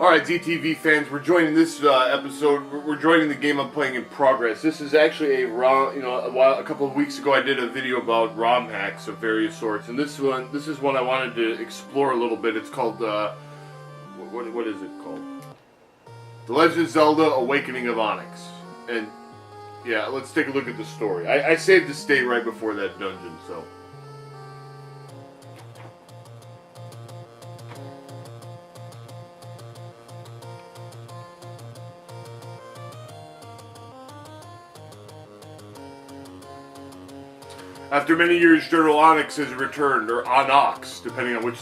Alright, ZTV fans, we're joining this episode, we're joining the game I'm playing in progress. This is actually a ROM, a couple of weeks ago I did a video about ROM hacks of various sorts, and this is one I wanted to explore a little bit. It's called, what is it called? The Legend of Zelda, Awakening of Onyx. And, yeah, let's take a look at the story. I saved the state right before that dungeon, so... After many years, General Onyx has returned, or Onyx, depending on which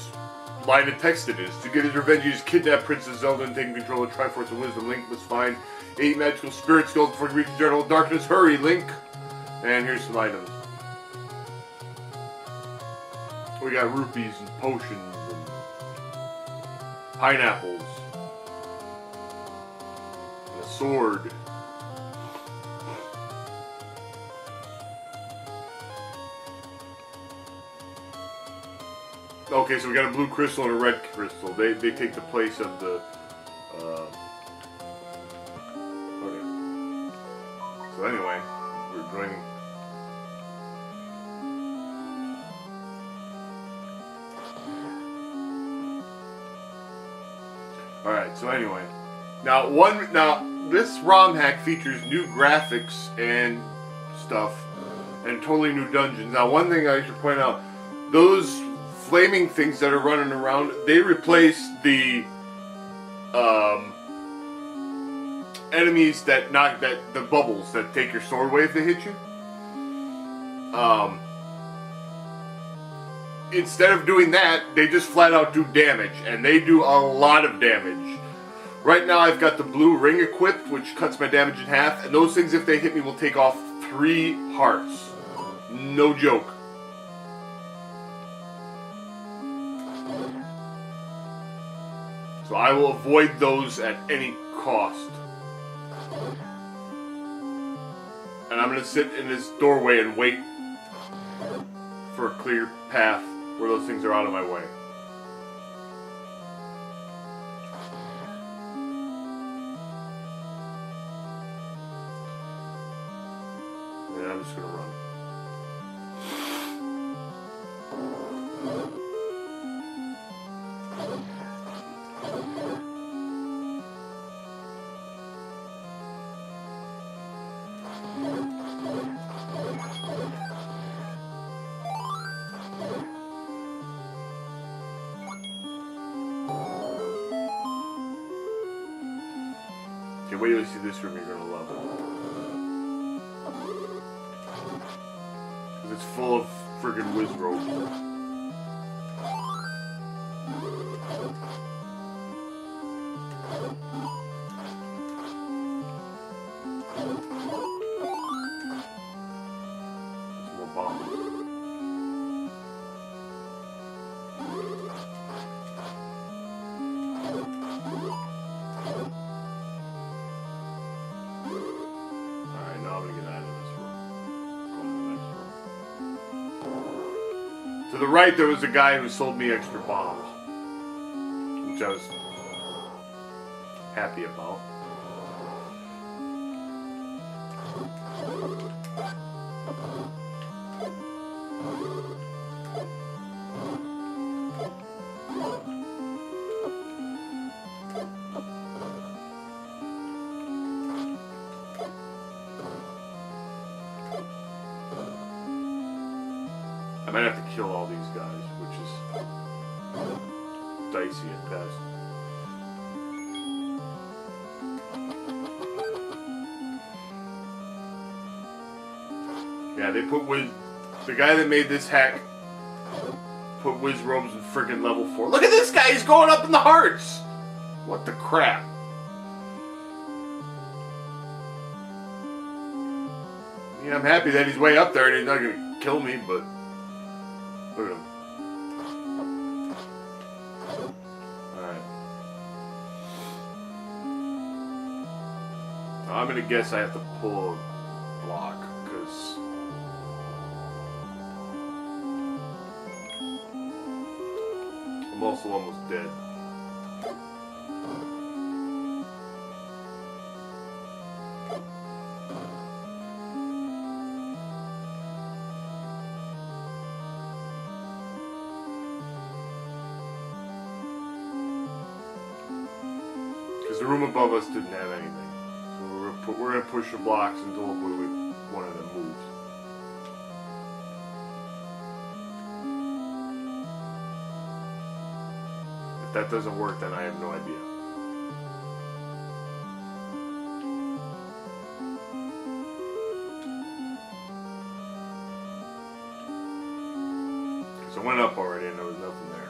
line of text it is. To get his revenge, he's kidnapped Princess Zelda and taken control of Triforce of Wisdom. Link must find 8 magical spirit skulls before he reaches General Darkness. Hurry, Link! And here's some items. We got rupees and potions and pineapples. And a sword. Okay, so we got a blue crystal and a red crystal. They take the place of the... okay. So anyway, we're joining... Alright, so anyway. Now, this ROM hack features new graphics and stuff, and totally new dungeons. Now, one thing I should point out, those flaming things that are running around, they replace the enemies that the bubbles that take your sword away if they hit you. Instead of doing that, they just flat out do damage, and they do a lot of damage. Right now I've got the blue ring equipped, which cuts my damage in half, and those things, if they hit me, will take off 3 hearts. No joke. So I will avoid those at any cost. And I'm going to sit in this doorway and wait for a clear path where those things are out of my way. And I'm just going to run. Okay, wait till you see this room, you're gonna love it. Because it's full of friggin' whiz robes. There's more bombs. To the right, there was a guy who sold me extra bombs, which I was happy about. I might have to kill all these guys, which is dicey at best. Yeah, they put the guy that made this hack put whiz robes in friggin' level 4. Look at this guy, he's going up in the hearts! What the crap? Yeah, I'm happy that he's way up there and he's not gonna kill me, but look at him. Alright. I'm gonna guess I have to pull a block, because I'm also almost dead. Because the room above us didn't have anything. So we're going to push the blocks until one of them moves. If that doesn't work, then I have no idea. Because I went up already and there was nothing there.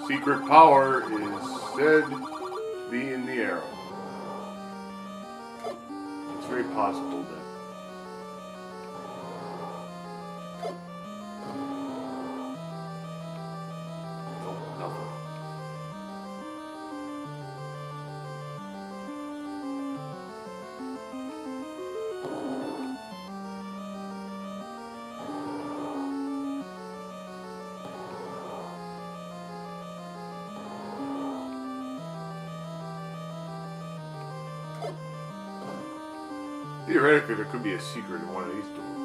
Secret power is said to be in the arrow. It's very possible that. Oh, nothing. Theoretically, there could be a secret in one of these things.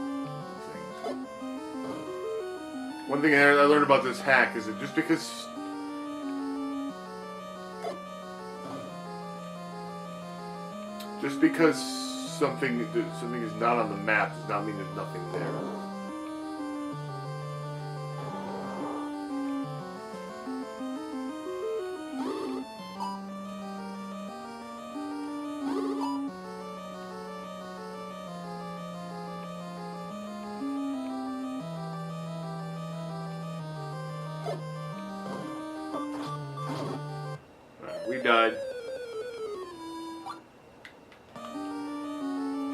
One thing I learned about this hack is that just because something is not on the map does not mean there's nothing there. We died.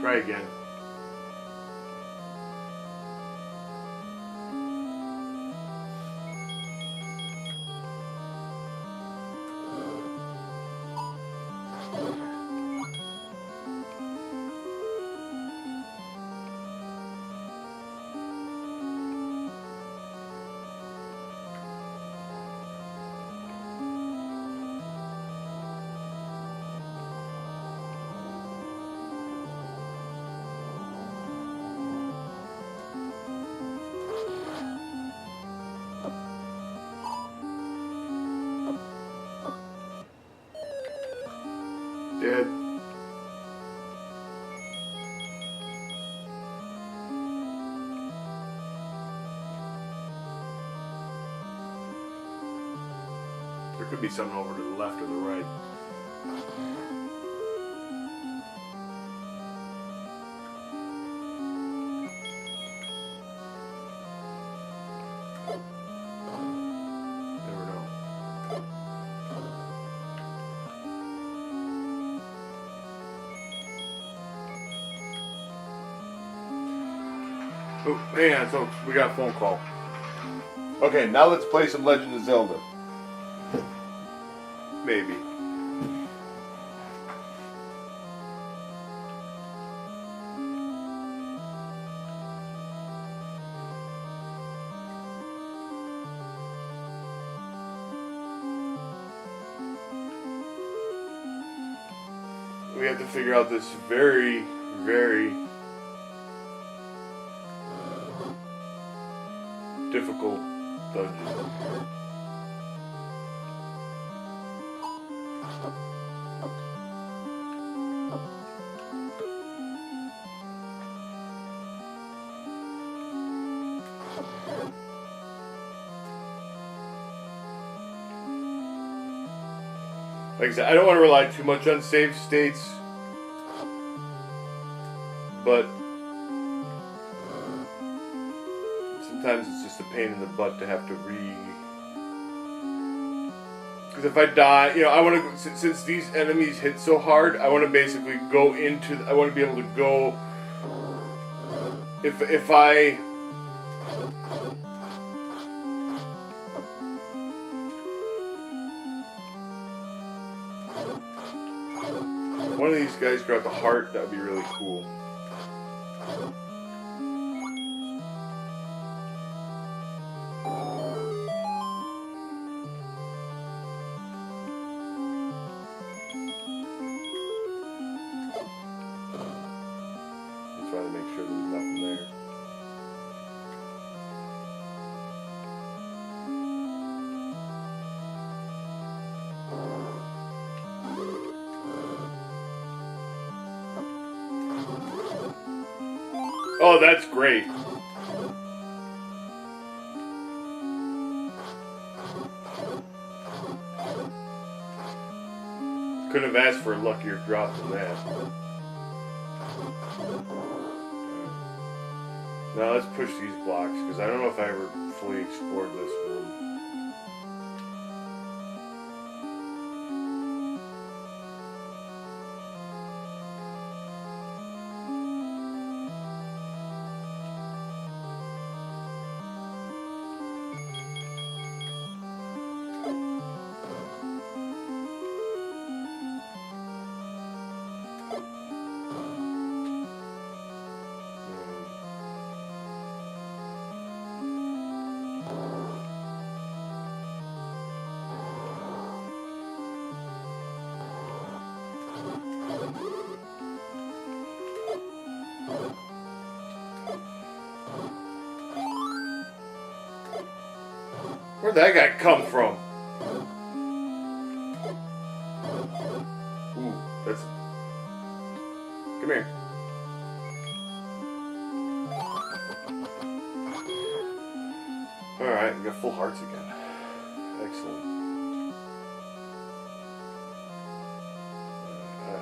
Try again. Dead. There could be something over to the left or the right. Never know. Oh, hang on, so we got a phone call. Okay, now let's play some Legend of Zelda. Maybe. We have to figure out this very, very difficult dungeon. Like I said, I don't want to rely too much on save states, but sometimes it's just a pain in the butt to have to because if I die, you know, I want to, since these enemies hit so hard, I want to basically go into, I want to be able to go, if I, one of these guys got the heart, that would be really cool. Just trying to make sure there's nothing there. Oh, that's great. Couldn't have asked for a luckier drop than that. Now let's push these blocks, because I don't know if I ever fully explored this room. Where'd that guy come from? Ooh, that's... Come here. Alright, we got full hearts again. Excellent.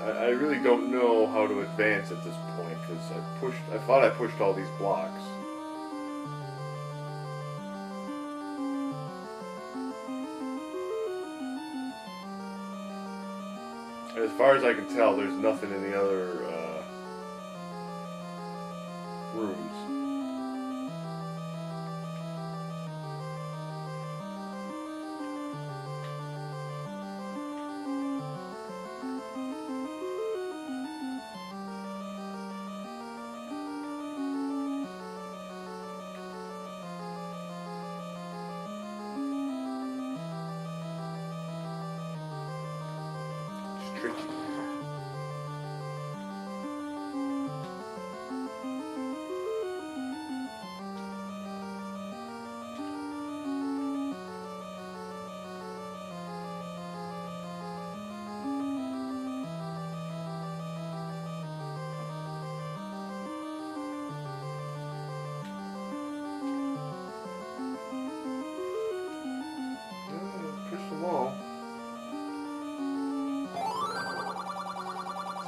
I really don't know how to advance at this point, because I thought I pushed all these blocks. As far as I can tell, there's nothing in the other rooms. Tricky. Push them all.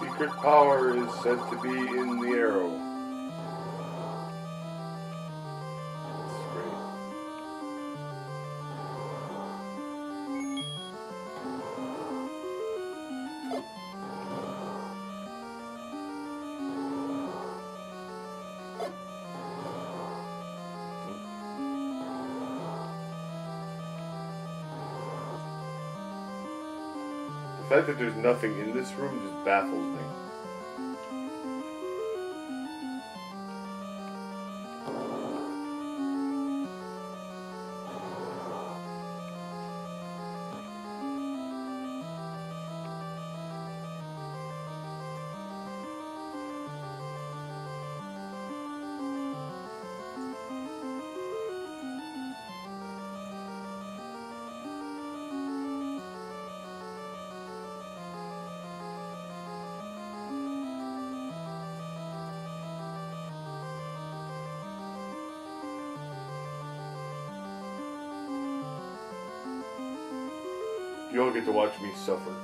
Secret power is said to be in the arrow. That's great. The fact that there's nothing in this room just baffles me. You all get to watch me suffer.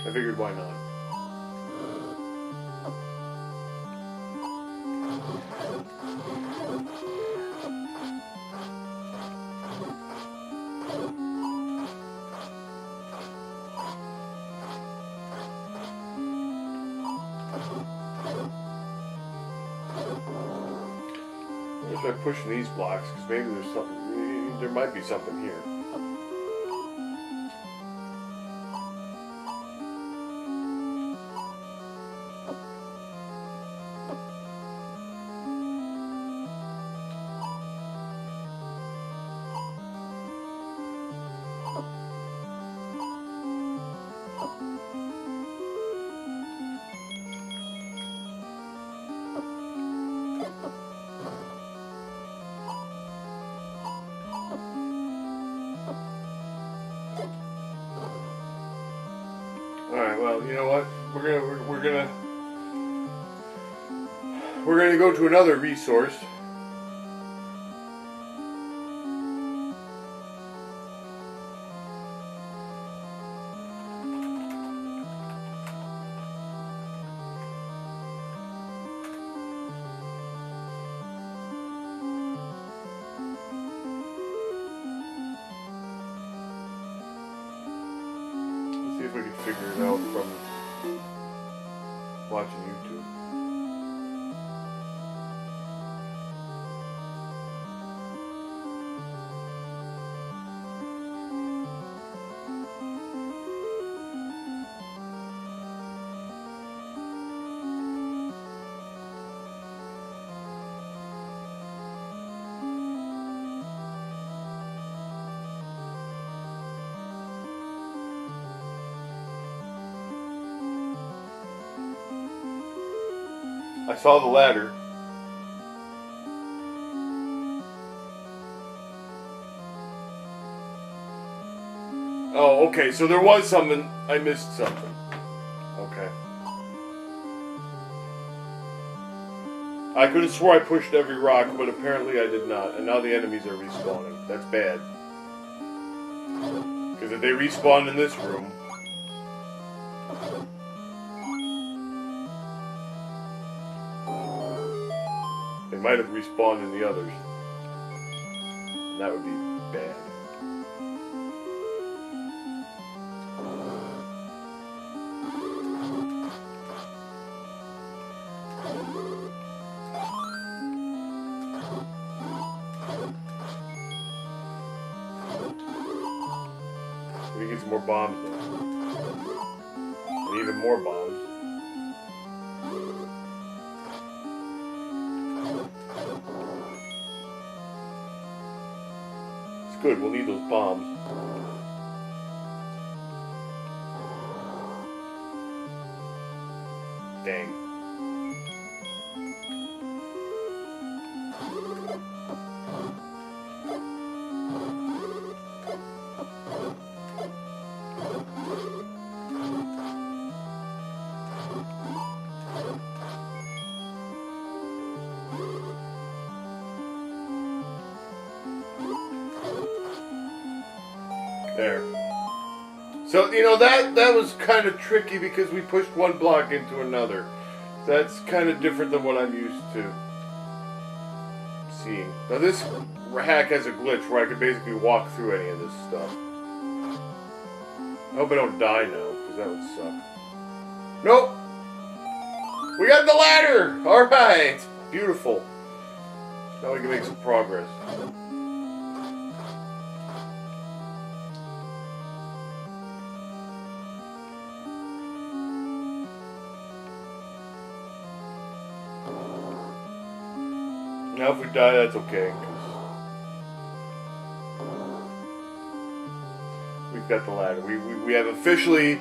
I figured why not. What if I push these blocks? Because maybe there's something. There might be something here. Alright, well, you know what? We're gonna go to another resource. See if we can figure it out from watching YouTube. I saw the ladder. Oh, okay, so there was something. I missed something. Okay. I could have swore I pushed every rock, but apparently I did not. And now the enemies are respawning. That's bad. Because if they respawned in this room... they might have respawned in the others. And that would be bad. We get some more bombs though. And even more bombs. It's good, we'll need those bombs. Dang. There. So, you know, that was kind of tricky because we pushed one block into another. That's kind of different than what I'm used to seeing. Now this hack has a glitch where I can basically walk through any of this stuff. I hope I don't die now, because that would suck. Nope! We got the ladder! Alright! Beautiful. Now we can make some progress. Now if we die, that's okay, because we've got the ladder. We have officially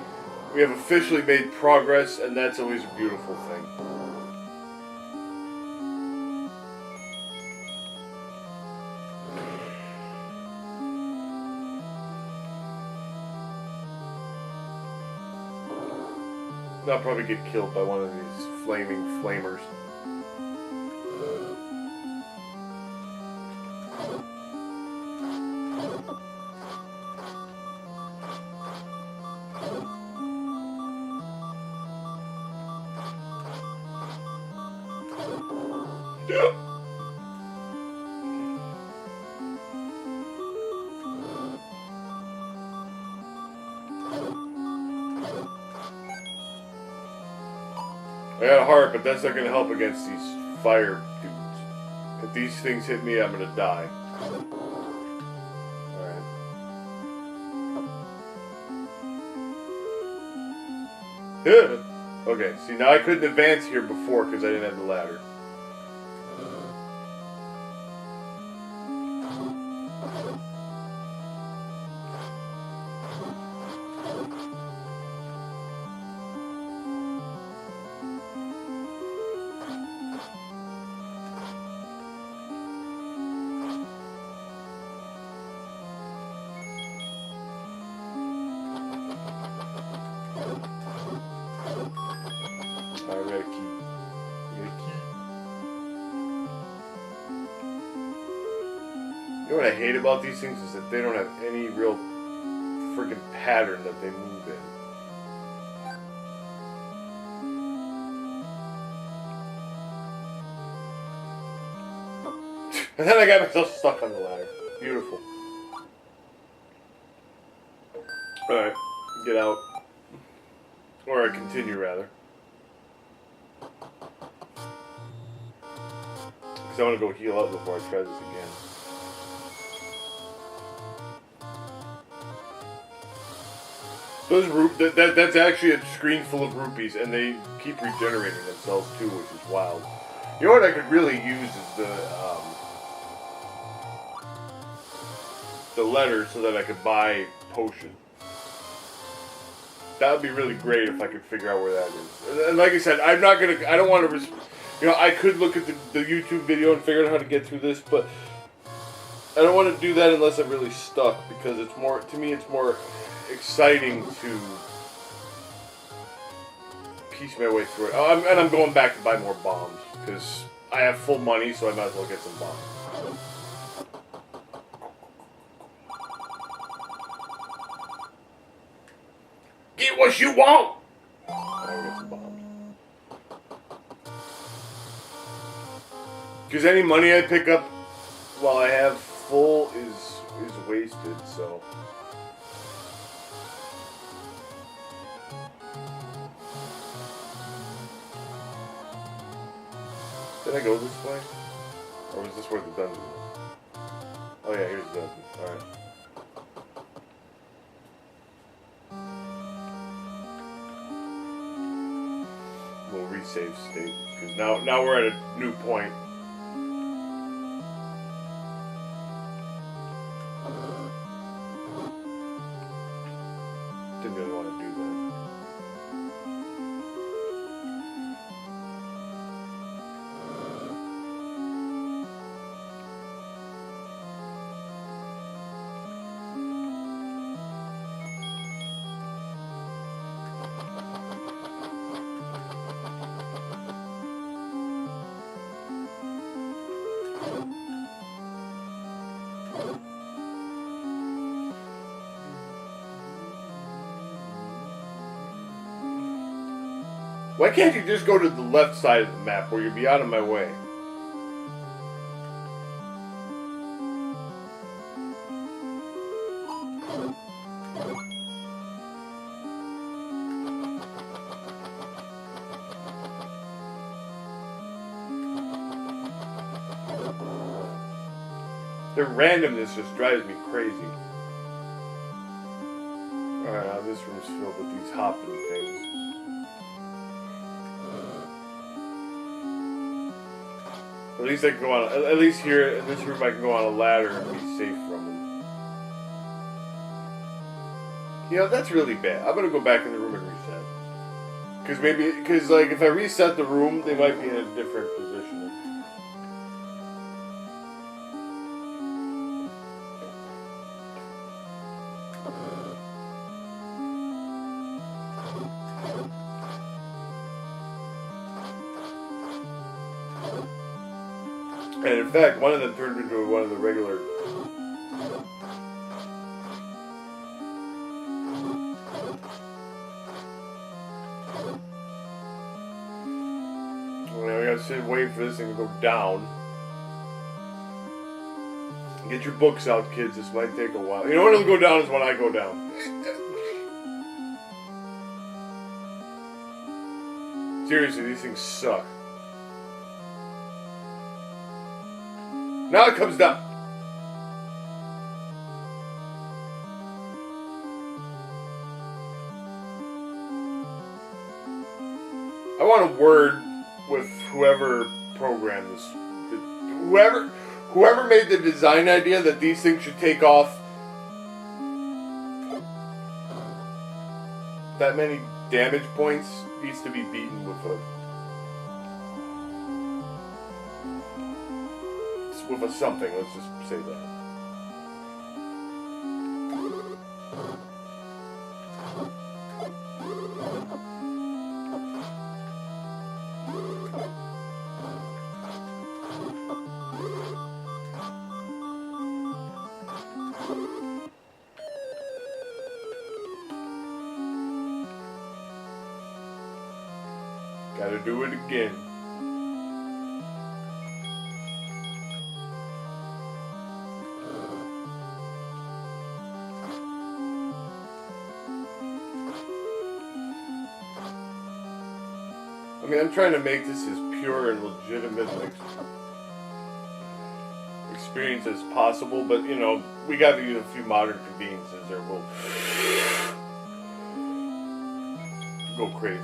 made progress, and that's always a beautiful thing. I'll probably get killed by one of these flaming flamers. I got a heart, but that's not going to help against these fire dudes. If these things hit me, I'm going to die. Alright. Okay, see, now I couldn't advance here before because I didn't have the ladder. I got a key. You know what I hate about these things is that they don't have any real freaking pattern that they move in. And then I got myself stuck on the ladder. Beautiful. Alright, get out. Or I continue, rather. Because I want to go heal up before I try this again. Those that's actually a screen full of rupees, and they keep regenerating themselves too, which is wild. You know what I could really use is the letter so that I could buy potion. That would be really great if I could figure out where that is. And like I said, I don't want to, you know, I could look at the YouTube video and figure out how to get through this, but I don't want to do that unless I'm really stuck, because it's more, to me, it's more exciting to piece my way through it. Oh, and I'm going back to buy more bombs, because I have full money, so I might as well get some bombs. Get what you want! I'll get some bombs. Because any money I pick up while I have full is wasted, so. Did I go this way? Or was this where the dungeon was? Oh yeah, here's the dungeon. Alright. We'll resave state. Because now we're at a new point. Didn't really want to do that. Why can't you just go to the left side of the map where you'll be out of my way? Their randomness just drives me crazy. Alright, now this room's filled with these hopping things. At least I can go on. At least here in this room, I can go on a ladder and be safe from them. You know, that's really bad. I'm gonna go back in the room and reset. Because like if I reset the room, they might be in a different position. And in fact, one of them turned into one of the regular. Well, we got sit and wait for this thing to go down. Get your books out, kids. This might take a while. You know when it'll go down is when I go down. Seriously, these things suck. Now it comes down. I want a word with whoever programmed this. Whoever made the design idea that these things should take off that many damage points needs to be beaten with a something. Let's just say that. Gotta do it again. I mean, I'm trying to make this as pure and legitimate an experience as possible, but, you know, we gotta use a few modern conveniences or we'll go crazy.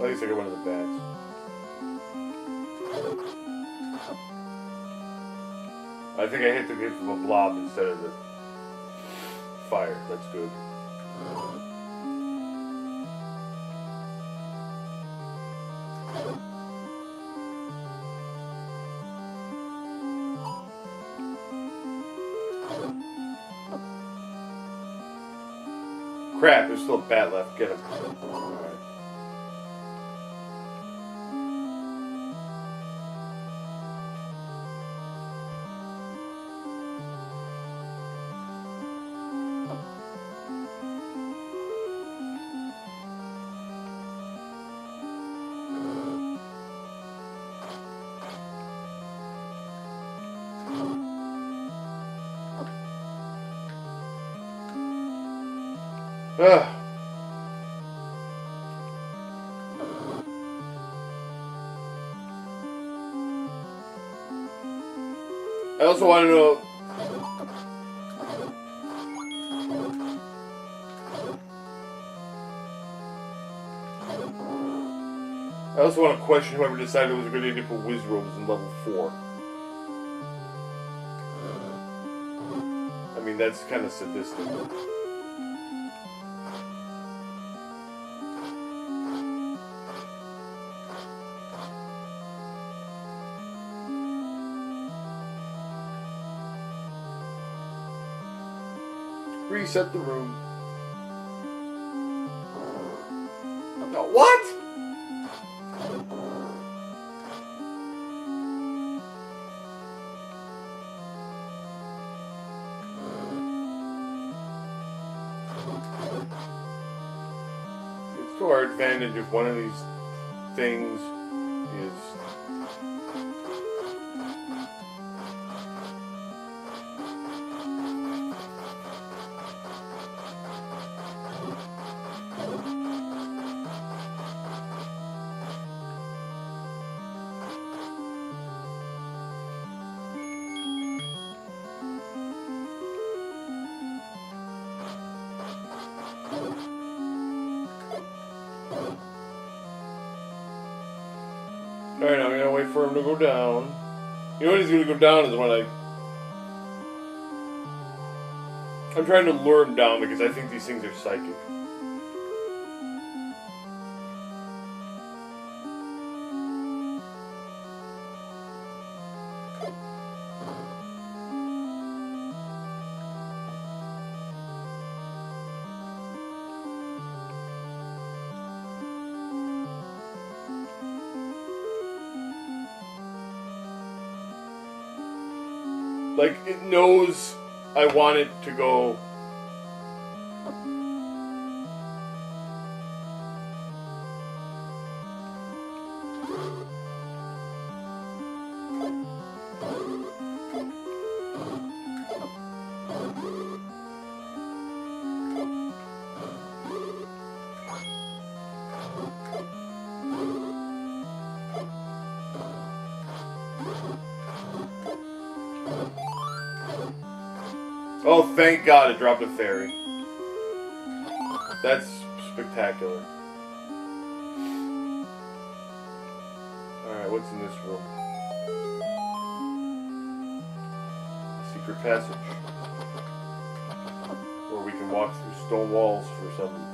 At least I got one of the bats. I think I hit the hit from a blob instead of the fire. That's good. Crap, there's still a bat left. Get him. Alright. Ugh. I also want to know. I also want to question whoever decided it was a good idea to put whiz robes in level 4. I mean, that's kind of sadistic. Reset the room. No, what? It's to our advantage if one of these things is Alright, I'm gonna wait for him to go down. You know when he's gonna go down is when I'm trying to lure him down because I think these things are psychic. Like, it knows I want it to go. Oh, thank God it dropped a fairy. That's spectacular. Alright, what's in this room? Secret passage. Where we can walk through stone walls for some reason.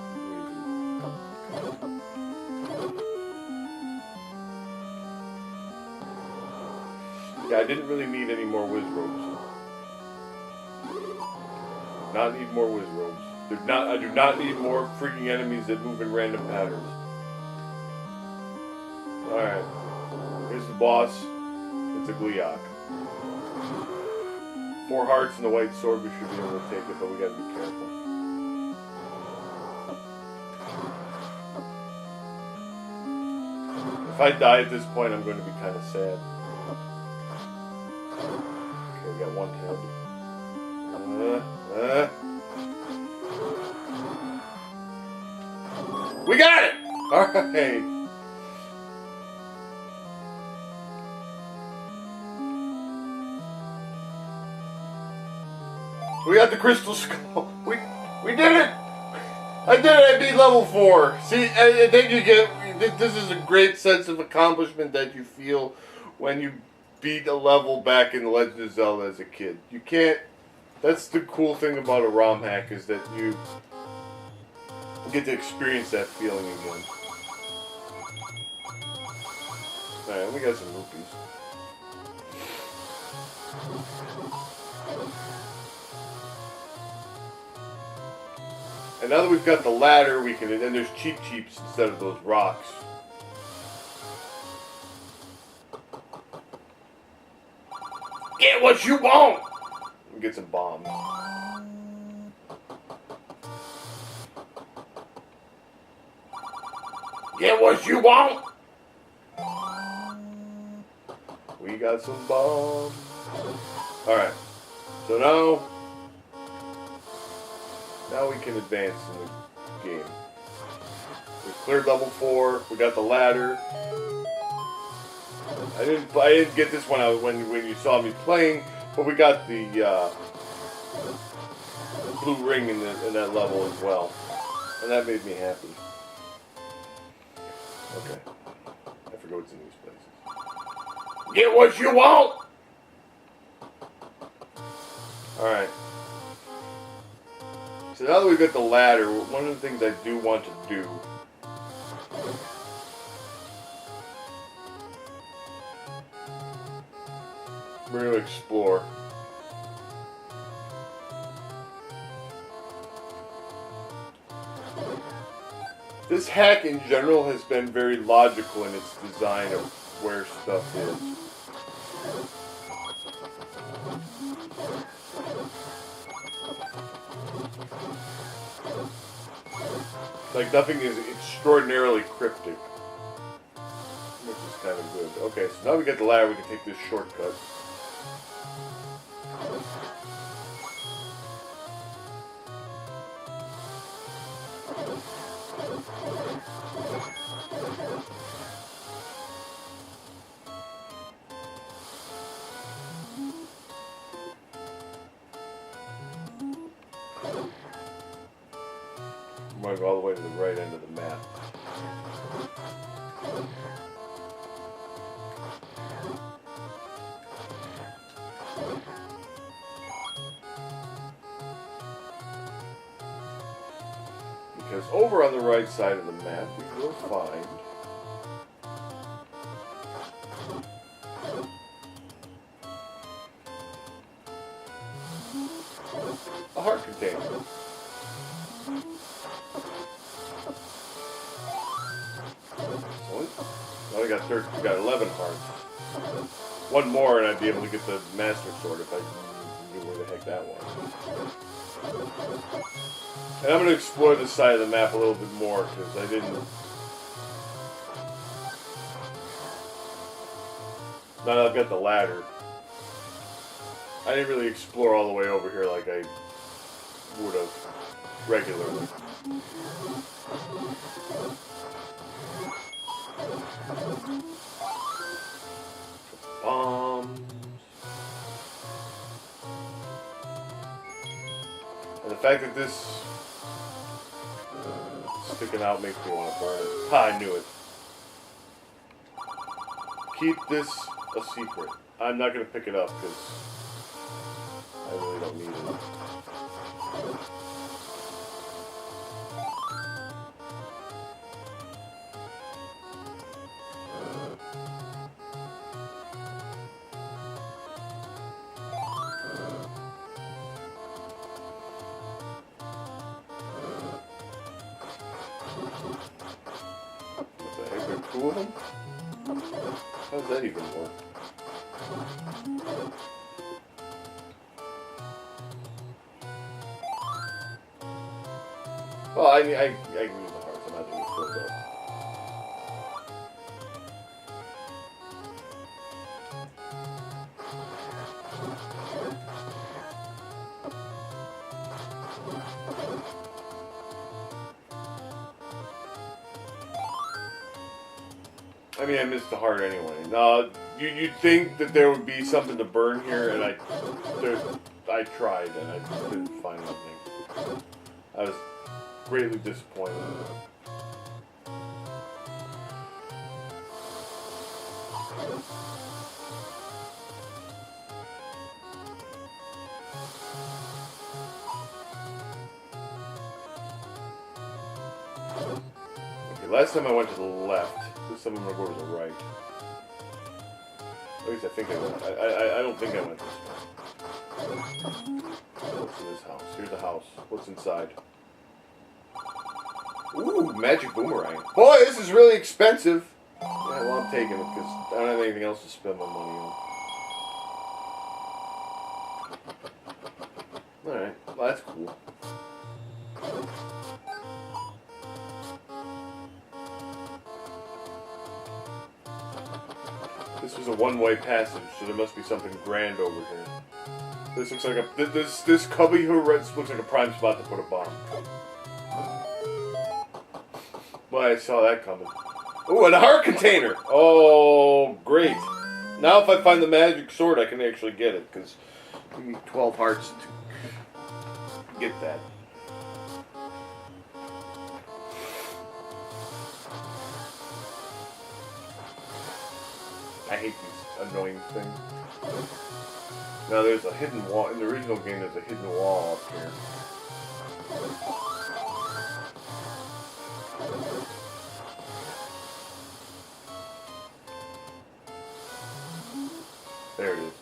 Yeah, I didn't really need any more whiz robes. Not need more whiz robes. I do not need more freaking enemies that move in random patterns. Alright. Here's the boss. It's a Gliok. 4 hearts and the white sword. We should be able to take it, but we gotta be careful. If I die at this point, I'm going to be kind of sad. Okay, we got one head. We got it! Alright. We got the crystal skull. We did it! I did it! I beat level 4. See, I think you get... This is a great sense of accomplishment that you feel when you beat a level back in Legend of Zelda as a kid. You can't... That's the cool thing about a ROM hack, is that you get to experience that feeling again. Alright, we got some rupees. And now that we've got the ladder, we can... And there's cheap cheeps instead of those rocks. Get what you want! We'll get some bombs. Get what you want! We got some bombs. Alright. So now we can advance in the game. We cleared level 4. We got the ladder. I didn't get this one when you saw me playing, but we got the blue ring in that level as well, and that made me happy. Okay, I forgot what's in these places. Get what you want. All right. So now that we've got the ladder, one of the things I do want to do. We're going to explore. This hack in general has been very logical in its design of where stuff is. Like, nothing is extraordinarily cryptic. Which is kind of good. Okay, so now we get the ladder, we can take this shortcut. I'm going to go all the way to the right end of the map. Because over on the right side of the map, we will find a heart container. Well, we got 11 hearts. One more and I'd be able to get the Master Sword if I knew where the heck that was. And I'm going to explore this side of the map a little bit more because I didn't... Now that I've got the ladder, I didn't really explore all the way over here like I would have regularly. Bombs. And the fact that this sticking out makes me want to burn it. Ha, I knew it. Keep this a secret. I'm not going to pick it up because I really don't need it. What the heck, they're two of them? How does that even work? Well, I can use the hearts. I'm not doing it filled up. I mean, I missed the heart anyway. No, you'd think that there would be something to burn here, and I tried, and I didn't find anything. I was greatly disappointed. Okay, last time I went to the left. This time I'm gonna go to the right. At least I think I went. I don't think I went this way. What's in this house? Here's the house. What's inside? Ooh, magic boomerang. Boy, this is really expensive. Yeah, well, I'm taking it because I don't have anything else to spend my money on. Alright, well, that's cool. This was a one-way passage, so there must be something grand over here. This looks like a... This cubby who looks like a prime spot to put a bomb. Well, I saw that coming. Ooh, and a heart container! Oh, great. Now if I find the magic sword, I can actually get it, because you need 12 hearts to get that. I hate these annoying things. Now there's a hidden wall. In the original game, there's a hidden wall up here. There it is.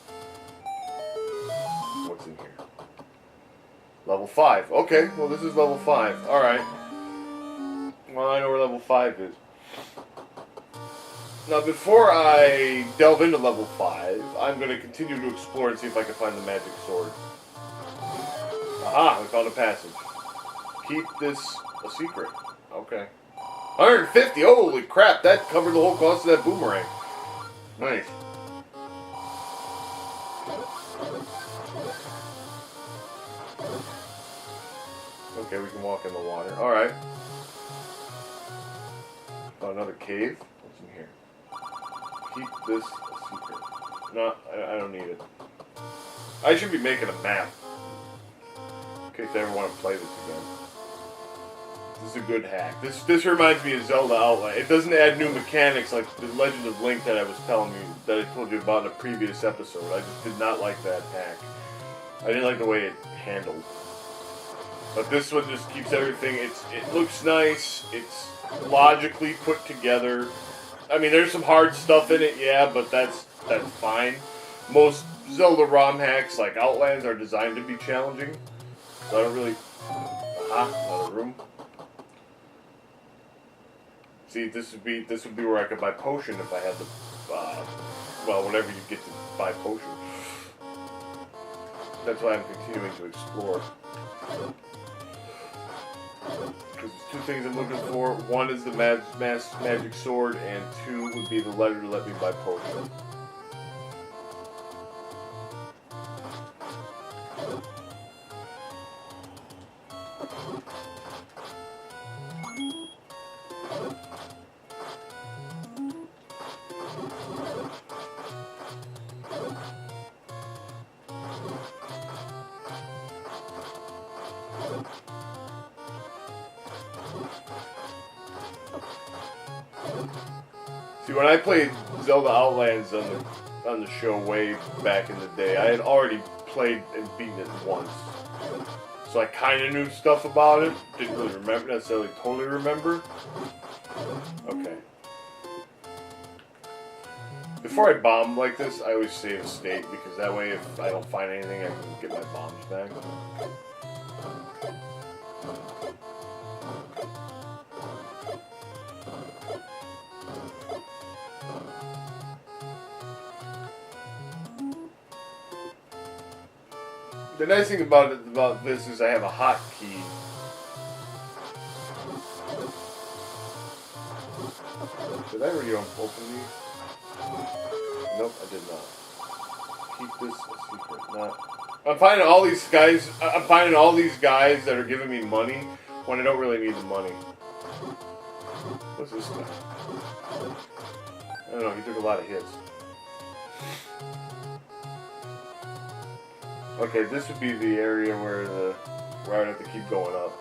What's in here? Level 5. Okay, well this is level 5. Alright. Well, I know where level 5 is. Now, before I delve into level 5, I'm going to continue to explore and see if I can find the magic sword. Aha! We found a passage. Keep this a secret. Okay. 150! Holy crap! That covered the whole cost of that boomerang. Nice. Okay, we can walk in the water. Alright. Found another cave. What's in here? Keep this a secret. No, I don't need it. I should be making a map. In case I ever want to play this again. This is a good hack. This reminds me of Zelda Outline. It doesn't add new mechanics like the Legend of Link that I was telling you, that I told you about in a previous episode. I just did not like that hack. I didn't like the way it handled. But this one just keeps everything. It looks nice. It's logically put together. I mean, there's some hard stuff in it, yeah, but that's fine. Most Zelda ROM hacks, like Outlands, are designed to be challenging. So I don't really... another room. See, this would be where I could buy potion if I had the... well, whatever you get to buy potion. That's why I'm continuing to explore. Because there's two things I'm looking for. One is the magic sword, and two would be the letter to let me buy potion. See, when I played Zelda Outlands on the show way back in the day, I had already played and beaten it once. So I kind of knew stuff about it. Didn't really necessarily totally remember. Okay. Before I bomb like this, I always save a state, because that way if I don't find anything, I can get my bombs back. The nice thing about this is I have a hotkey. Did I already open these? Nope, I did not. Keep this a secret. Not. I'm finding all these guys. I'm finding all these guys that are giving me money when I don't really need the money. What's this guy? I don't know. He took a lot of hits. Okay, this would be the area where I would have to keep going up.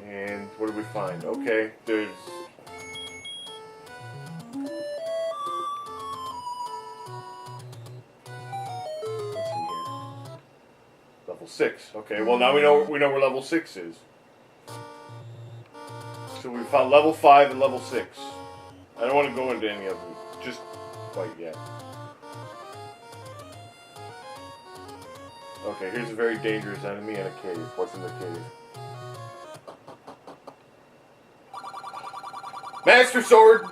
And what do we find? Okay, there's... Let's see here. Level 6. Okay, well now we know where level 6 is. So we found level 5 and level 6. I don't want to go into any of them just quite yet. Okay, here's a very dangerous enemy and a cave. What's in the cave? Master Sword!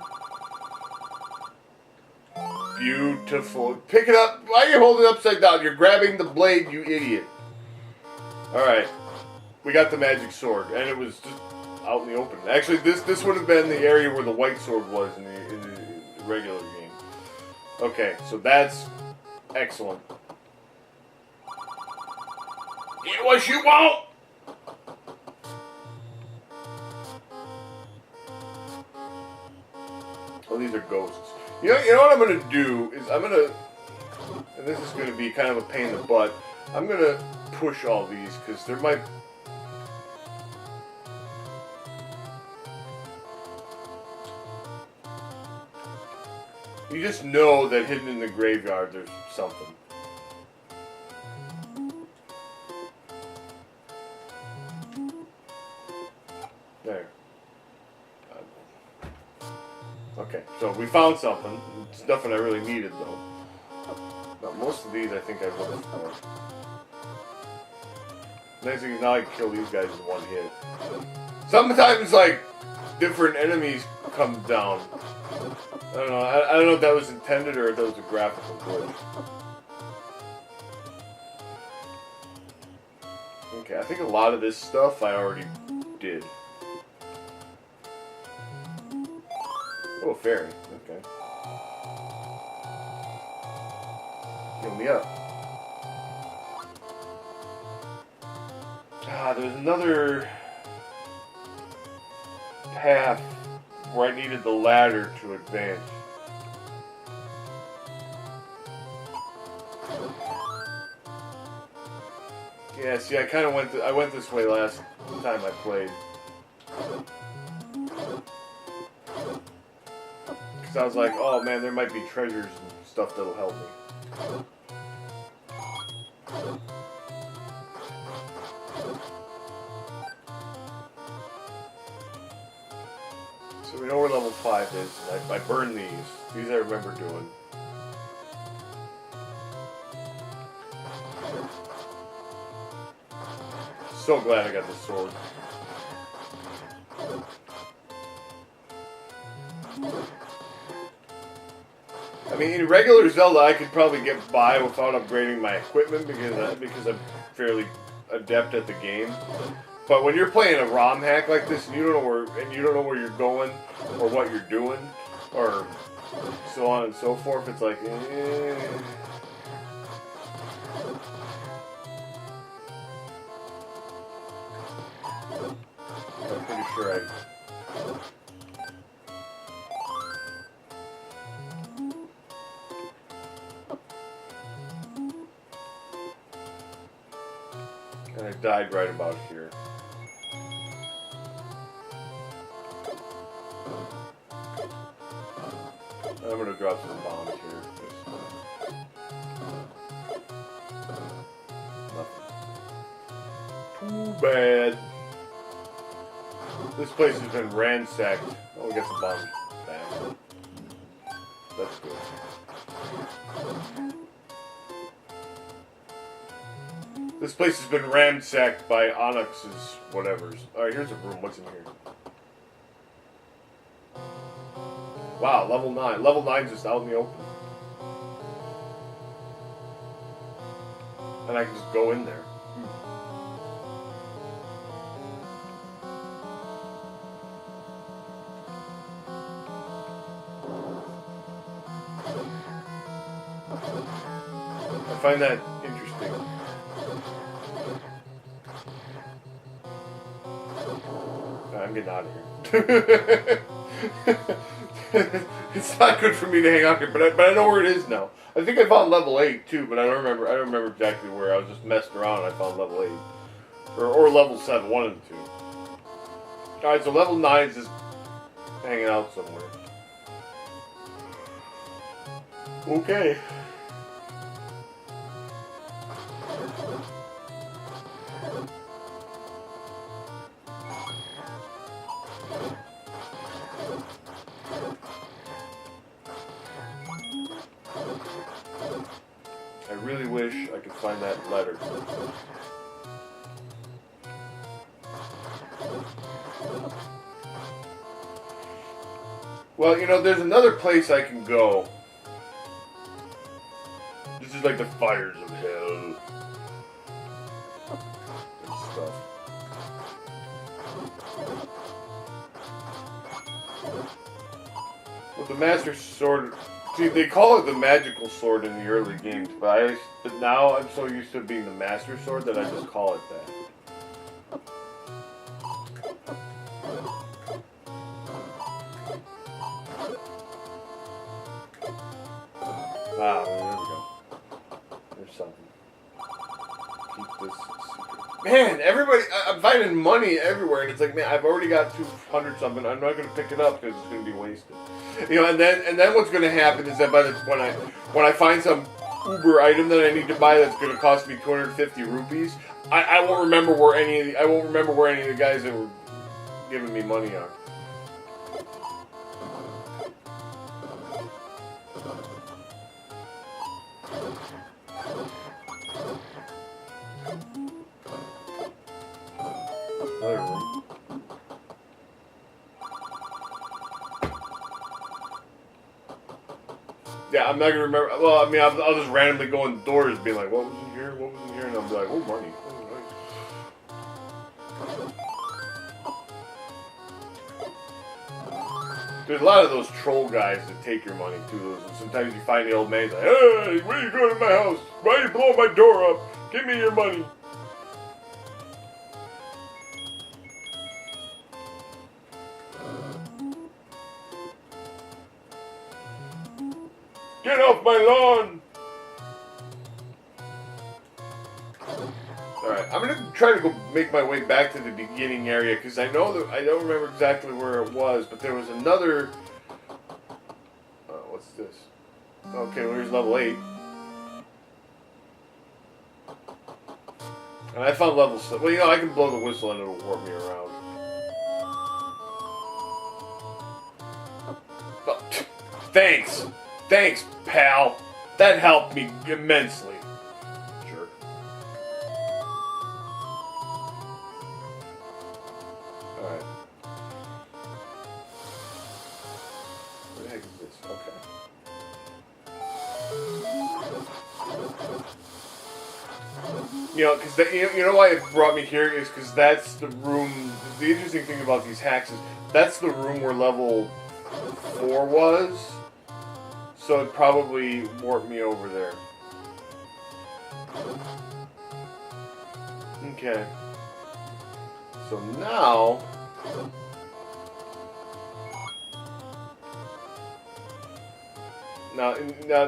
Beautiful. Pick it up. Why are you holding it upside down? You're grabbing the blade, you idiot. Alright. We got the magic sword. And it was just out in the open. Actually, this would have been the area where the white sword was in the regular game. Okay, so that's excellent. Get what you want! Oh, these are ghosts. You know what I'm gonna do is and this is gonna be kind of a pain in the butt. I'm gonna push all these because there might. You just know that hidden in the graveyard there's something. There. Okay, so we found something. It's nothing I really needed though. But most of these I think I've looked for. Nice thing is now I can kill these guys in one hit. Sometimes like different enemies come down. I don't know. I don't know if that was intended or if that was a graphical glitch. Okay, I think a lot of this stuff I already did. Oh, fairy. Okay. Heal me up. Ah, there's another path where I needed the ladder to advance. Yeah, see, I went this way last time I played. Because I was like, oh man, there might be treasures and stuff that'll help me. So we know where level 5 is. I burned these. These I remember doing. So glad I got this sword. I mean, in regular Zelda, I could probably get by without upgrading my equipment because I'm fairly adept at the game. But when you're playing a ROM hack like this and you don't know where you're going or what you're doing or so on and so forth, it's like, I'm pretty sure I died right about here. I'm gonna drop some bombs here. Nothing. Too bad. This place has been ransacked. Oh, we got some bombs back. That's good. This place has been ransacked by Onyx's whatevers. Alright, here's a room. What's in here? Wow, level 9. Level 9's just out in the open. And I can just go in there. I find that interesting. I'm getting out of here. It's not good for me to hang out here, but I know where it is now. I think I found level 8 too, but I don't remember exactly where. I was just messing around and I found level 8. Or level 7, one of the two. Alright, so level 9 is just hanging out somewhere. Okay. I really wish I could find that letter. Well, you know, there's another place I can go. This is like the fires of hell. And stuff. Well, the Master Sword... See, they call it the magical sword in the early games, but now I'm so used to it being the Master Sword that I just call it that. Ah, well, there we go. There's something. Keep this secret. Man, everybody, I'm finding money everywhere, and it's like, man, I've already got 200 something. I'm not going to pick it up because it's going to be wasted. You know, and then what's going to happen is that when I find some Uber item that I need to buy that's going to cost me 250 rupees, I won't remember where any of the guys that were giving me money are. Another room. Yeah, I'm not gonna remember. Well, I mean, I'll just randomly go in doors, being like, "What was in here? What was in here?" And I'll be like, "Oh, money." Oh, nice. There's a lot of those troll guys that take your money too. Sometimes you find the old man like, "Hey, what are you doing in my house? Why are you blowing my door up? Give me your money." Get off my lawn! Alright, I'm gonna try to go make my way back to the beginning area, because I know that I don't remember exactly where it was, but there was another... what's this? Okay, well, here's level 8. And I found level 7. Well, you know, I can blow the whistle and it'll warp me around. Oh, thanks! Thanks, pal! That helped me immensely. Jerk. Alright. What the heck is this? Okay. You know, because you know why it brought me here is because that's the room. The interesting thing about these hacks is that's the room where level 4 was, so it probably warped me over there. Okay. So now. Now,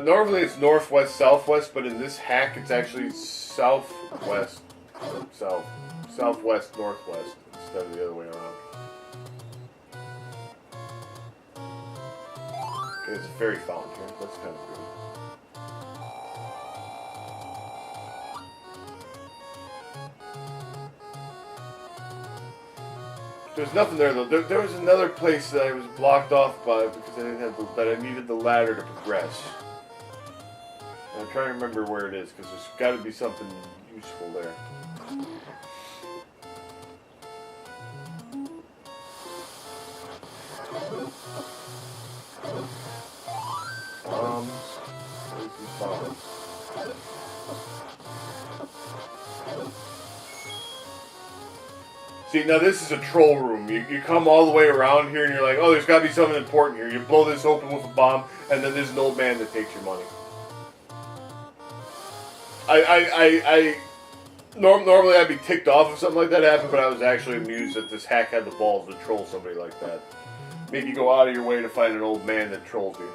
normally it's northwest, southwest, but in this hack it's actually southwest, southwest, northwest instead of the other way around. Okay, there's a fairy fountain here. That's kind of good. There's nothing there though. There was another place that I was blocked off by because I didn't have that I needed the ladder to progress. And I'm trying to remember where it is because there's got to be something useful there. Where's these bombs? See, now this is a troll room. You come all the way around here and you're like, oh, there's got to be something important here. You blow this open with a bomb, and then there's an old man that takes your money. Normally I'd be ticked off if something like that happened, but I was actually amused that this hack had the balls to troll somebody like that. Make you go out of your way to find an old man that trolls you.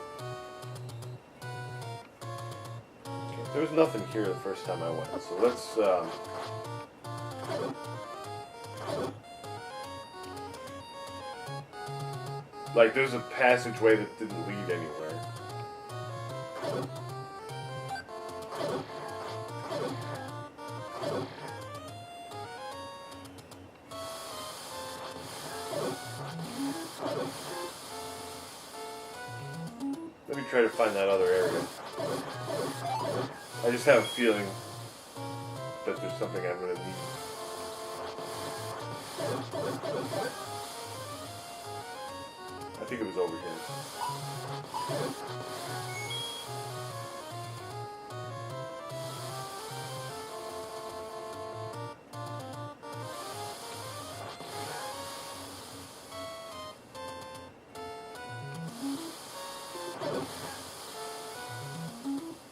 Okay, there was nothing here the first time I went, so let's... Like, there's a passageway that didn't lead anywhere. Let me try to find that other area. I just have a feeling that there's something I'm going to need. I think it was over here.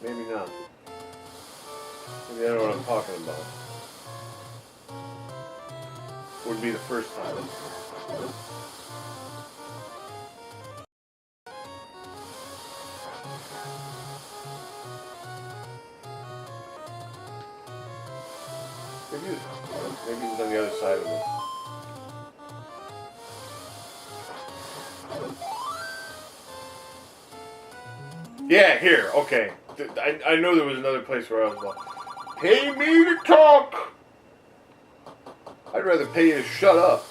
Maybe not. Maybe I don't know what I'm talking about. Would be the first time. Maybe it's on the other side of it. Yeah, here. Okay. I know there was another place where I was like, pay me to talk! I'd rather pay you to shut up.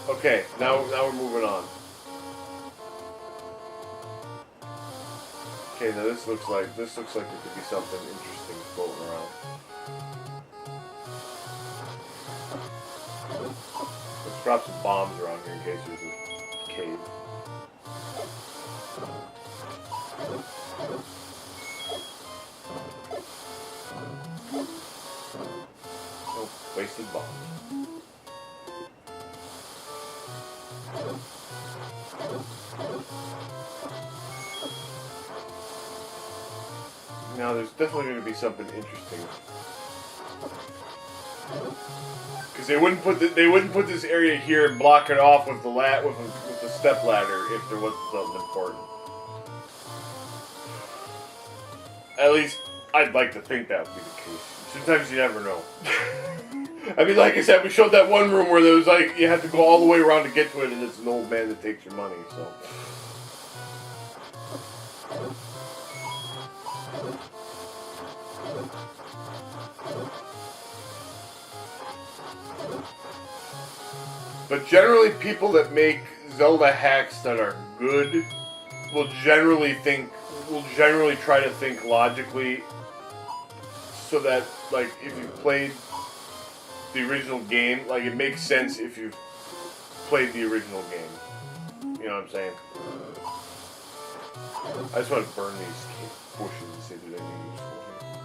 Okay, now we're moving on. Okay, now this looks like there could be something interesting floating around. Let's drop some bombs around here in case there's a cave. Oh, wasted bombs. Now there's definitely going to be something interesting. Because they wouldn't put this area here and block it off with the step ladder if there wasn't something important. At least I'd like to think that would be the case. Sometimes you never know. I mean, like I said, we showed that one room where there was like you have to go all the way around to get to it, and it's an old man that takes your money. So But generally, people that make Zelda hacks that are good will generally try to think logically, so that, like, if you played the original game, like, it makes sense if you've played the original game. You know what I'm saying? I just want to burn these bushes and see if there's anything useful here.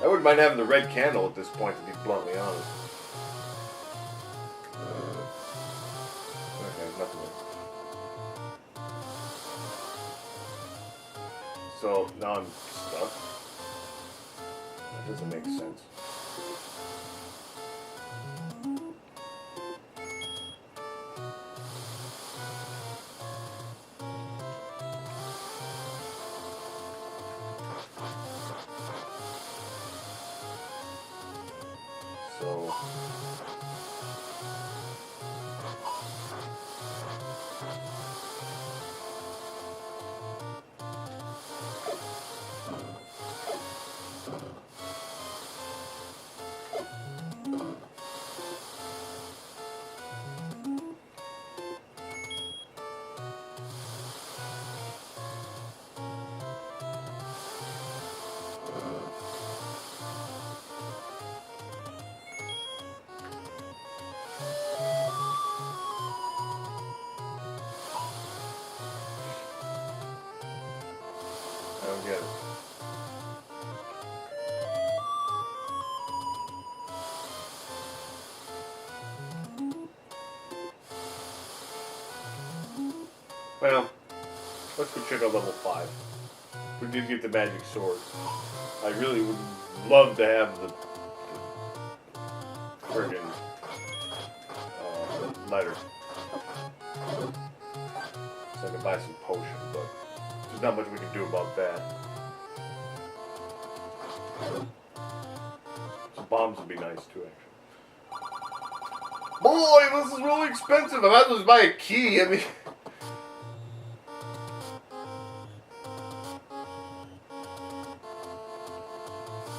I wouldn't mind having the red candle at this point, to be bluntly honest. Okay, nothing there. So, now I'm stuck. That doesn't make sense. So... I don't get it. Well, let's go check out level 5. We did get the magic sword. I really would love to have the friggin' letter. So I can buy some potion, but there's not much we can do about that. Some bombs would be nice too, actually. Boy, this is really expensive. I might as well just buy a key. I mean...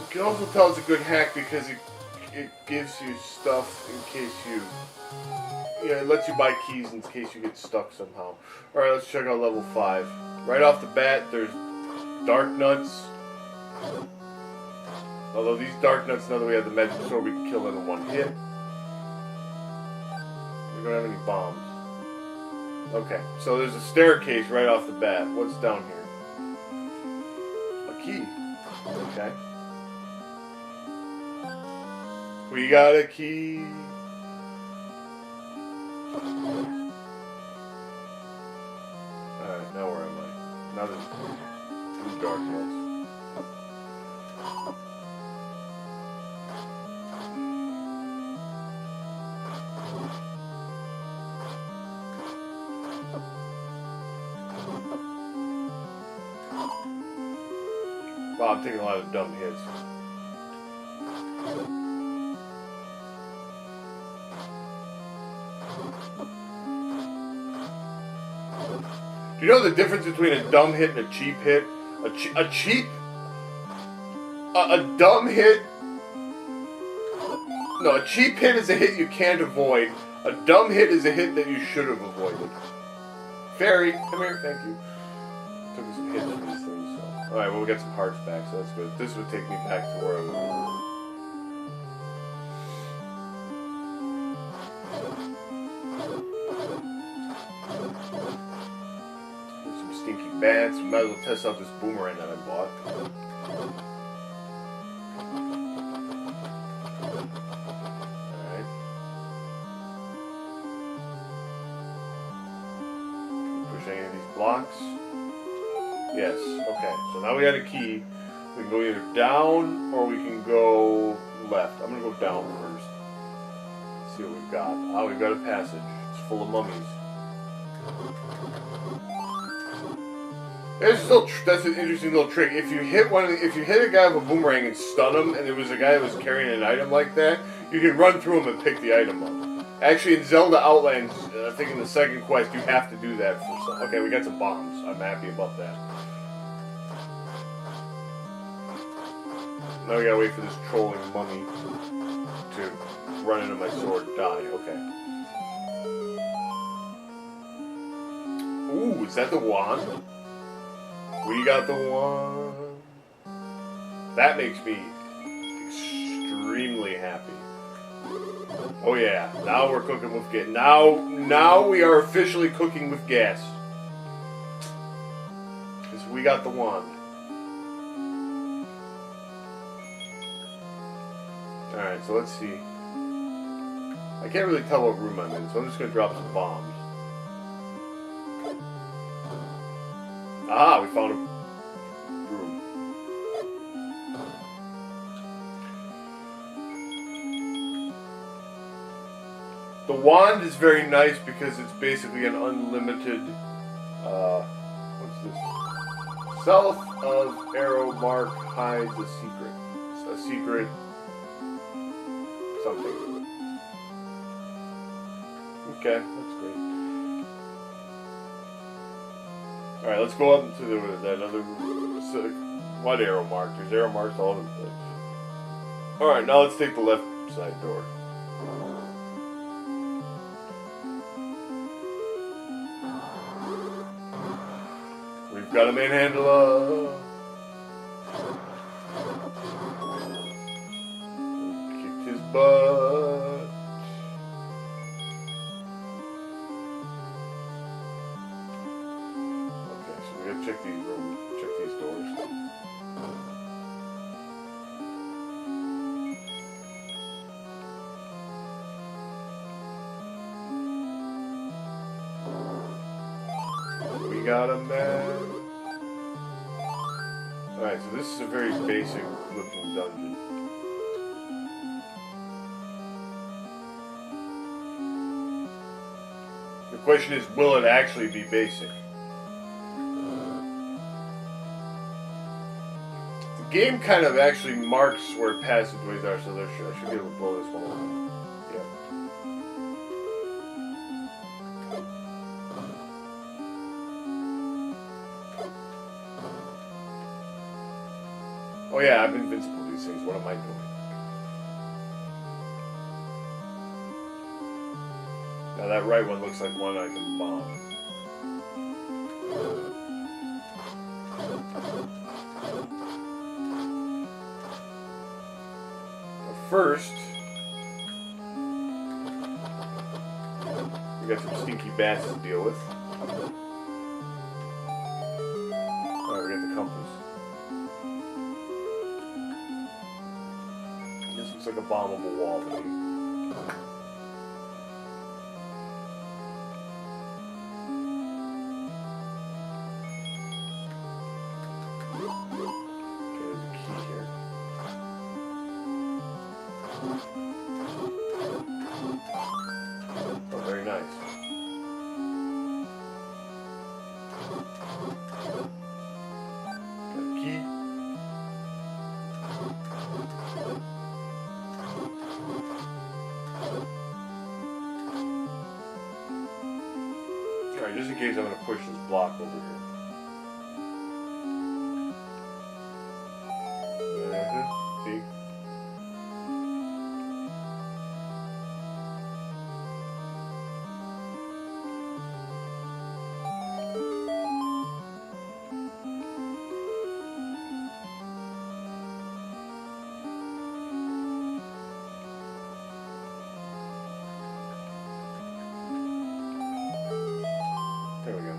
You can also tell it's a good hack because it gives you stuff in case you... Yeah, it lets you buy keys in case you get stuck somehow. Alright, let's check out level 5. Right off the bat, there's dark nuts. Although these dark nuts, now that we have the magic sword, we can kill them in one hit. We don't have any bombs. Okay, so there's a staircase right off the bat. What's down here? A key. Okay. We got a key. Alright, now where am I? Now there's 2 dark nuts. Wow, I'm taking a lot of dumb hits. Do you know the difference between a dumb hit and a cheap hit? A dumb hit... No, a cheap hit is a hit you can't avoid. A dumb hit is a hit that you should have avoided. Fairy, come here, thank you. Took me some hits from these things, so... Alright, well we got some hearts back, so that's good. This would take me back to where I was. Bats. We might as well test out this boomerang that I bought. Alright. Push any of these blocks. Yes. Okay. So now we got a key. We can go either down or we can go left. I'm going to go down first. Let's see what we've got. Ah, we've got a passage. It's full of mummies. That's an interesting little trick. If you hit a guy with a boomerang and stun him, and there was a guy that was carrying an item like that, you can run through him and pick the item up. Actually, in Zelda Outlands, I think in the second quest, you have to do that for some... Okay, we got some bombs. I'm happy about that. Now we gotta wait for this trolling mummy to run into my sword and die. Okay. Ooh, is that the wand? We got the wand. That makes me extremely happy. Oh yeah, now we're cooking with gas. Now we are officially cooking with gas. Because we got the wand. Alright, so let's see. I can't really tell what room I'm in, so I'm just going to drop some bombs. Ah, we found a room. The wand is very nice because it's basically an unlimited, what's this? South of arrow mark hides a secret. A secret something. Okay, that's great. Alright, let's go up into that other what arrow mark? There's arrow marks all over the place. Alright, now let's take the left side door. We've got a manhandler. Kicked his butt. Okay, so we gotta check these rooms, check these doors. We got a man. Alright, so this is a very basic looking dungeon. The question is, will it actually be basic? The game kind of actually marks where passageways are, so I should be able to blow this one away. Yeah. Oh yeah, I'm invincible to these things. What am I doing? Now that right one looks like one I can bomb. But first, we got some stinky bats to deal with. Alright, we got the compass. This looks like a bombable wall to me. Okay, there's a key here. Oh, very nice. Got a key. Alright, just in case I'm going to push this block over here. See? There we go.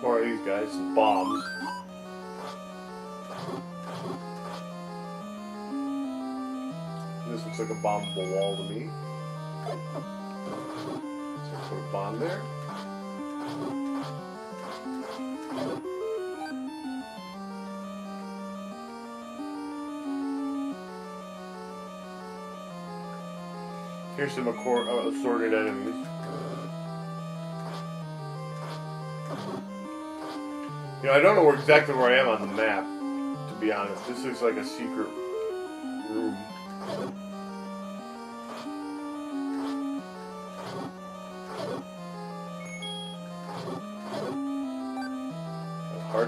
More of these guys, some bombs. This looks like a bombable wall to me. So put a bomb there. Here's some assorted enemies. You know, I don't know exactly where I am on the map, to be honest. This looks like a secret room.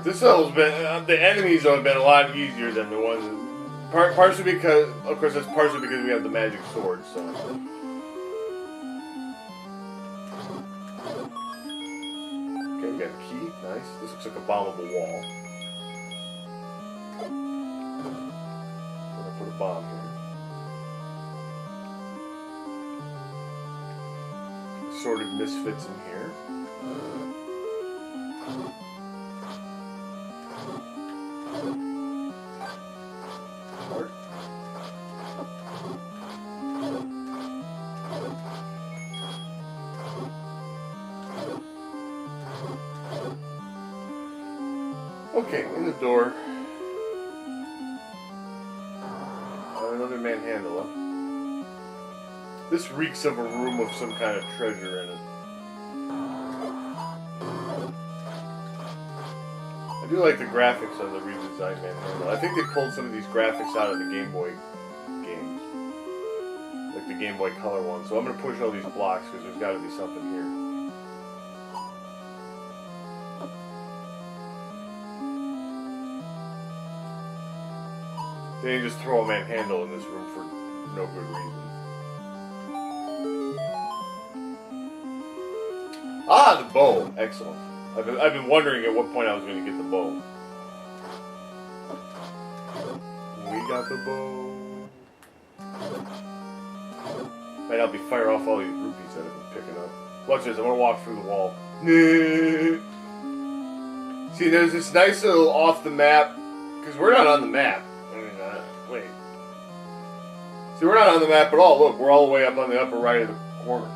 This level's been, the enemies have been a lot easier than the ones, partially because, of course that's partially because we have the magic sword, so. Okay, we got a key, nice. This looks like a bombable wall. I'm gonna put a bomb here. Assorted misfits in here. Okay, in the door. Another manhandle. This reeks of a room with some kind of treasure in it. I do like the graphics on the redesigned manhandle. I think they pulled some of these graphics out of the Game Boy games. Like the Game Boy Color one. So I'm going to push all these blocks because there's got to be something here. They didn't just throw a manhandle in this room for no good reason. Ah, the bow. Excellent. I've been wondering at what point I was going to get the bow. We got the bow. Might help me fire off all these rupees that I've been picking up. Watch this. I'm going to walk through the wall. See, there's this nice little off the map, because we're not on the map. Wait. See, we're not on the map at all. Look, we're all the way up on the upper right of the corner.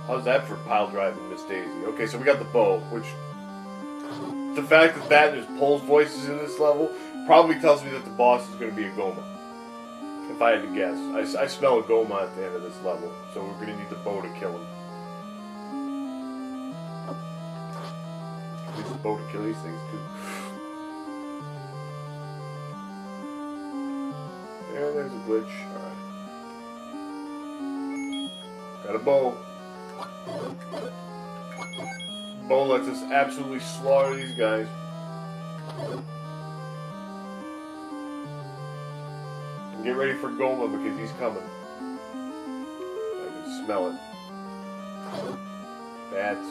How's that for pile driving, Miss Daisy? Okay, so we got the bow, which... The fact that there's Pole's voices in this level probably tells me that the boss is going to be a Goma. If I had to guess. I smell a Goma at the end of this level, so we're going to need the bow to kill him. Use the bow to kill these things, too. There's a glitch. Alright. Got a bow. Bow lets us absolutely slaughter these guys. And get ready for Goma because he's coming. I can smell it. Bats.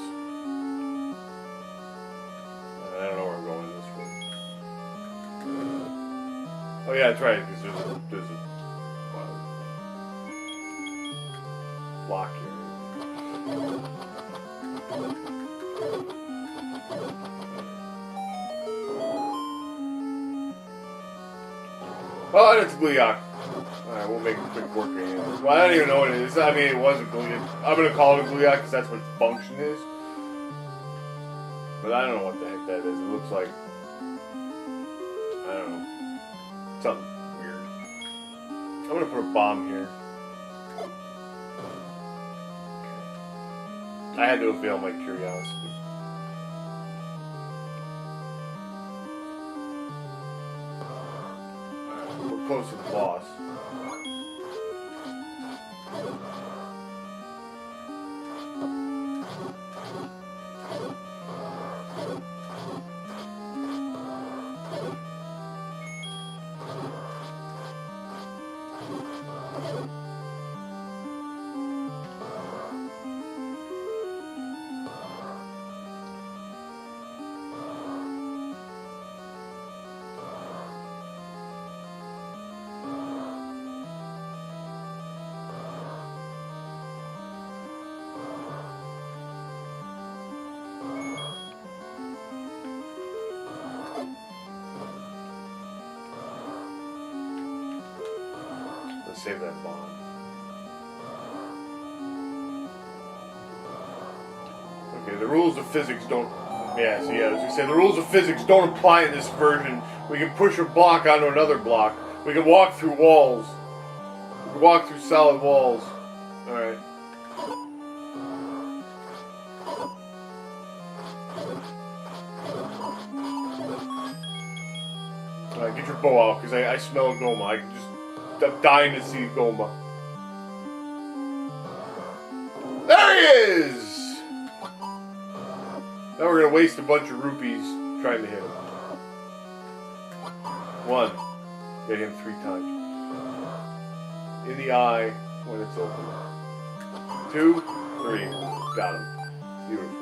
I don't know where I'm going in this room. Oh yeah, that's right, because there's a block here. Oh, it's Gleeok. Alright, we'll make a quick work of it. Well, I don't even know what it is. I mean, it was a Gleeok. I'm going to call it a Gleeok because that's what its function is. But I don't know what the heck that is. It looks like... I don't know. Something weird. I'm going to put a bomb here. I had to avail my curiosity. We're close to the boss. Let's save that bomb. Okay, the rules of physics don't... Yeah, so yeah, as we say, the rules of physics don't apply in this version. We can push a block onto another block. We can walk through walls. Walk through solid walls. Alright. Alright, get your bow out, because I smell Goma. I'm dying to see Goma. There he is! Now we're going to waste a bunch of rupees trying to hit him. 1. Get him 3 times. In the eye when it's open. 2, 3. Got him. Beautiful.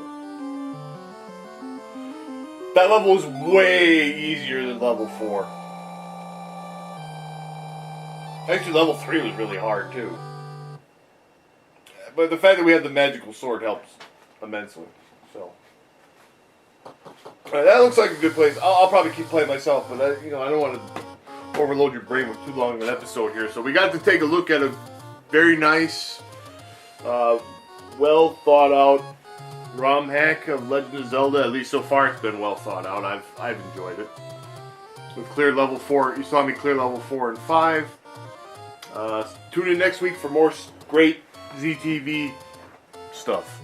That level is way easier than level 4. Actually, level 3 was really hard, too. But the fact that we had the magical sword helps immensely. So, that looks like a good place. I'll probably keep playing myself, but I don't want to overload your brain with too long of an episode here. So we got to take a look at a very nice, well thought out ROM hack of Legend of Zelda. At least so far, it's been well thought out. I've enjoyed it. We've cleared level 4. You saw me clear level 4 and 5. Tune in next week for more great ZTV stuff.